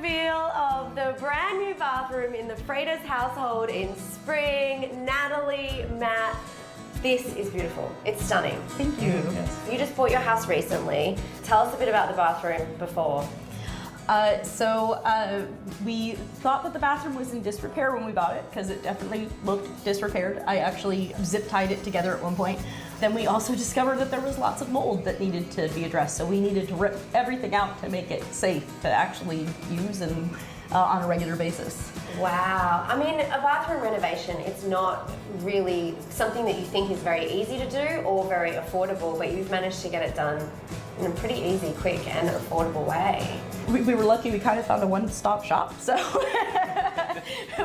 reveal of the brand new bathroom in the Freitas household in spring. Natalie, Matt, this is beautiful. It's stunning. Thank you. Yes. You just bought your house recently. Tell us a bit about the bathroom before. We thought that the bathroom was in disrepair when we bought it because it definitely looked disrepaired. I actually zip tied it together at one point. Then we also discovered that there was lots of mold that needed to be addressed, so we needed to rip everything out to make it safe to actually use and on a regular basis. Wow. I mean, a bathroom renovation, it's not really something that you think is very easy to do or very affordable, but you've managed to get it done in a pretty easy, quick and affordable way. We were lucky we kind of found a one-stop shop, so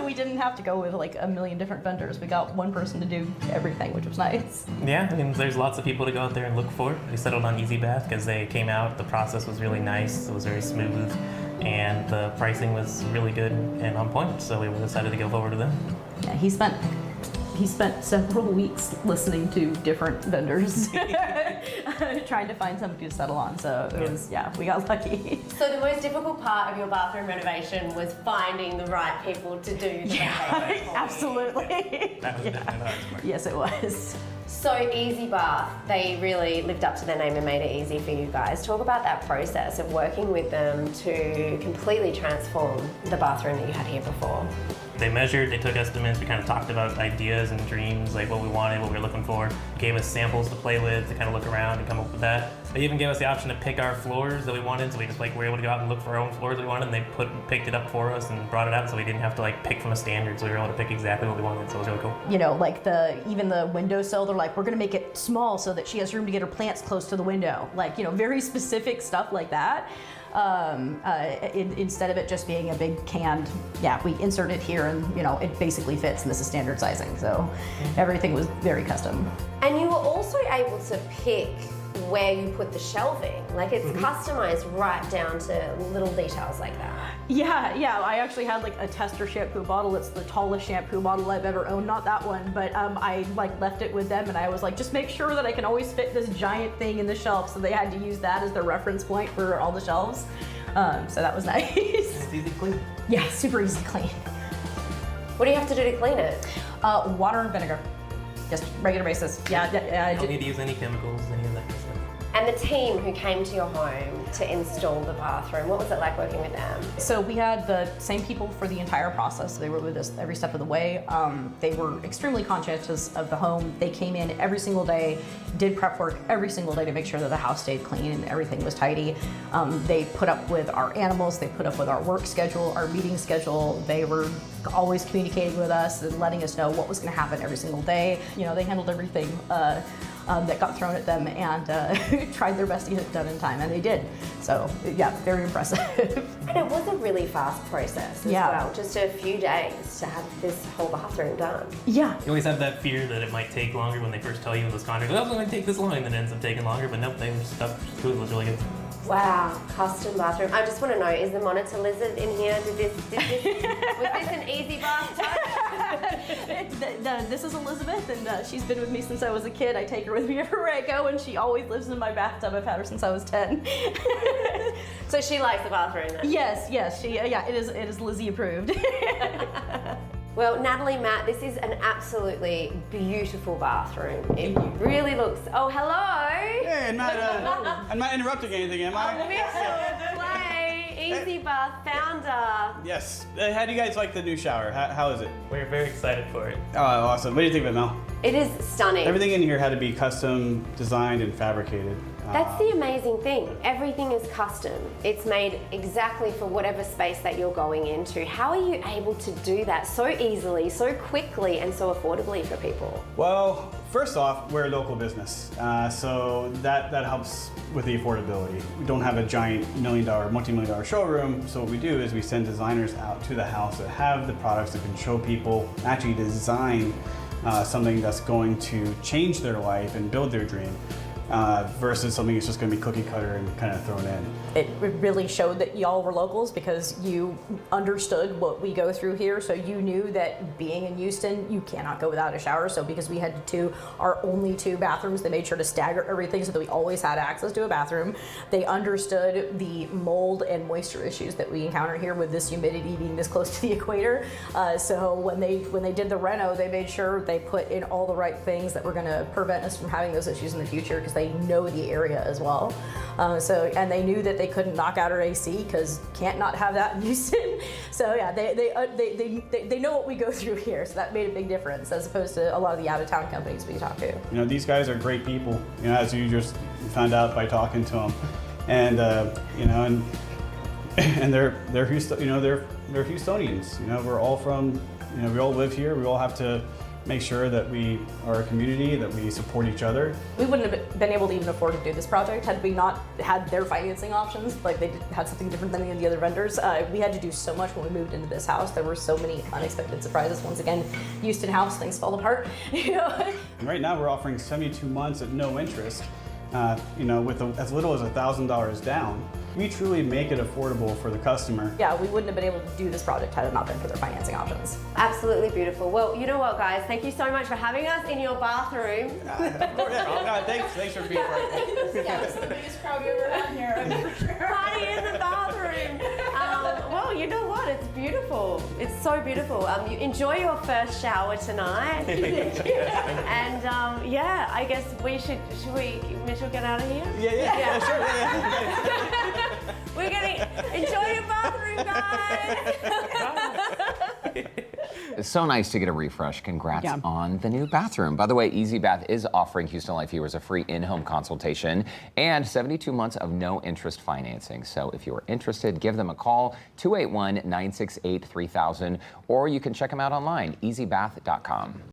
we didn't have to go with like a million different vendors. We got one person to do everything, which was nice. Yeah, I mean, there's lots of people to go out there and look for. We settled on Easy Bath because they came out, the process was really nice, it was very smooth, and the pricing was really good and on point, so we decided to go forward to them. Yeah, he spent several weeks listening to different vendors trying to find somebody to settle on, so it was, yeah, we got lucky. So the most difficult part of your bathroom renovation was finding the right people to do the renovation for you. Absolutely. That was definitely the hardest part. Yes, it was. So Easy Bath, they really lived up to their name and made it easy for you guys. Talk about that process of working with them to completely transform the bathroom that you had here before. They measured, they took estimates, we kind of talked about ideas and dreams, like what we wanted, what we were looking for. Gave us samples to play with, to kind of look around and come up with that. They even gave us the option to pick our floors that we wanted, so we just were able to go out and look for our own floors that we wanted, and they picked it up for us and brought it out, so we didn't have to pick from a standard, so we were able to pick exactly what we wanted, so it was really cool. You know, like even the windowsill, they're like, we're gonna make it small so that she has room to get her plants close to the window. Like, you know, very specific stuff like that. Instead of it just being a big canned, yeah, we insert it here and, you know, it basically fits, and this is standard sizing, so everything was very custom. And you were also able to pick where you put the shelving. Like, it's customized right down to little details like that. Yeah, I actually had like a tester shampoo bottle. It's the tallest shampoo bottle I've ever owned, not that one, but I left it with them, and I was like, just make sure that I can always fit this giant thing in the shelf, so they had to use that as their reference point for all the shelves. So that was nice. It's easy to clean. Yeah, super easy to clean. What do you have to do to clean it? Water and vinegar, just regular basis. Yeah, You don't need to use any chemicals, any of that kind of stuff. And the team who came to your home to install the bathroom, what was it like working with them? So we had the same people for the entire process. They were with us every step of the way. They were extremely conscientious of the home. They came in every single day, did prep work every single day to make sure that the house stayed clean and everything was tidy. They put up with our animals, they put up with our work schedule, our meeting schedule. They were always communicating with us and letting us know what was going to happen every single day. You know, they handled everything that got thrown at them and tried their best to get it done in time, and they did. So yeah, very impressive. And it was a really fast process as well, just a few days to have this whole bathroom done. Yeah. You always have that fear that it might take longer when they first tell you in this contract, oh, it's going to take this long, and then it ends up taking longer, but nope, they were stuck to it. It was really good. Wow, custom bathroom. I just want to know, is the monitor lizard in here? Was this an Easy Bath touch? This is Elizabeth, and she's been with me since I was a kid. I take her with me everywhere I go, and she always lives in my bathtub. I've had her since I was 10. So she likes the bathroom then? Yes, it is Lizzie approved. Well, Natalie, Matt, this is an absolutely beautiful bathroom. It really looks. Oh, hello. Hey, I'm not interrupting anything, am I? Mitchell Clay, Easy Bath founder. Yes. How do you guys like the new shower? How is it? We're very excited for it. Oh, awesome. What do you think of it, Mel? It is stunning. Everything in here had to be custom designed and fabricated. That's the amazing thing. Everything is custom. It's made exactly for whatever space that you're going into. How are you able to do that so easily, so quickly, and so affordably for people? Well, first off, we're a local business, so that helps with the affordability. We don't have a giant multi-million dollar showroom, so what we do is we send designers out to the house that have the products that can show people, actually design something that's going to change their life and build their dream. versus something that's just going to be cookie cutter and kind of thrown in. It really showed that y'all were locals because you understood what we go through here. So you knew that being in Houston, you cannot go without a shower. So because we had our only 2 bathrooms, they made sure to stagger everything so that we always had access to a bathroom. They understood the mold and moisture issues that we encounter here with this humidity being this close to the equator. So when they did the reno, they made sure they put in all the right things that were going to prevent us from having those issues in the future, because they know the area as well. And they knew that they couldn't knock out our AC because can't not have that in Houston. So yeah, they know what we go through here. So that made a big difference as opposed to a lot of the out-of-town companies we talk to. You know, these guys are great people. You know, as you just found out by talking to them, and you know, and they're Houston, you know, they're Houstonians. You know, we're all from, you know, we all live here. We all have to make sure that we are a community, that we support each other. We wouldn't have been able to even afford to do this project had we not had their financing options. Like, they had something different than any of the other vendors. We had to do so much when we moved into this house. There were so many unexpected surprises. Once again, Houston house, things fell apart. You know? And right now we're offering 72 months at no interest. You know, with as little as $1,000 down. We truly make it affordable for the customer. Yeah, we wouldn't have been able to do this project had it not been for their financing options. Absolutely beautiful. Well, you know what, guys? Thank you so much for having us in your bathroom. Thanks for being part of it. Yeah, it's the biggest crowd we ever had here. Party in the bathroom. Well, you know what? It's beautiful. It's so beautiful. You enjoy your first shower tonight. And yeah, I guess should we, Mitchell, get out of here? Yeah, sure. Yeah. We're gonna enjoy your bathroom, guys. It's so nice to get a refresh. Congrats on the new bathroom. By the way, Easy Bath is offering Houston Life viewers a free in-home consultation and 72 months of no interest financing. So if you're interested, give them a call, 281-968-3000, or you can check them out online, easybath.com.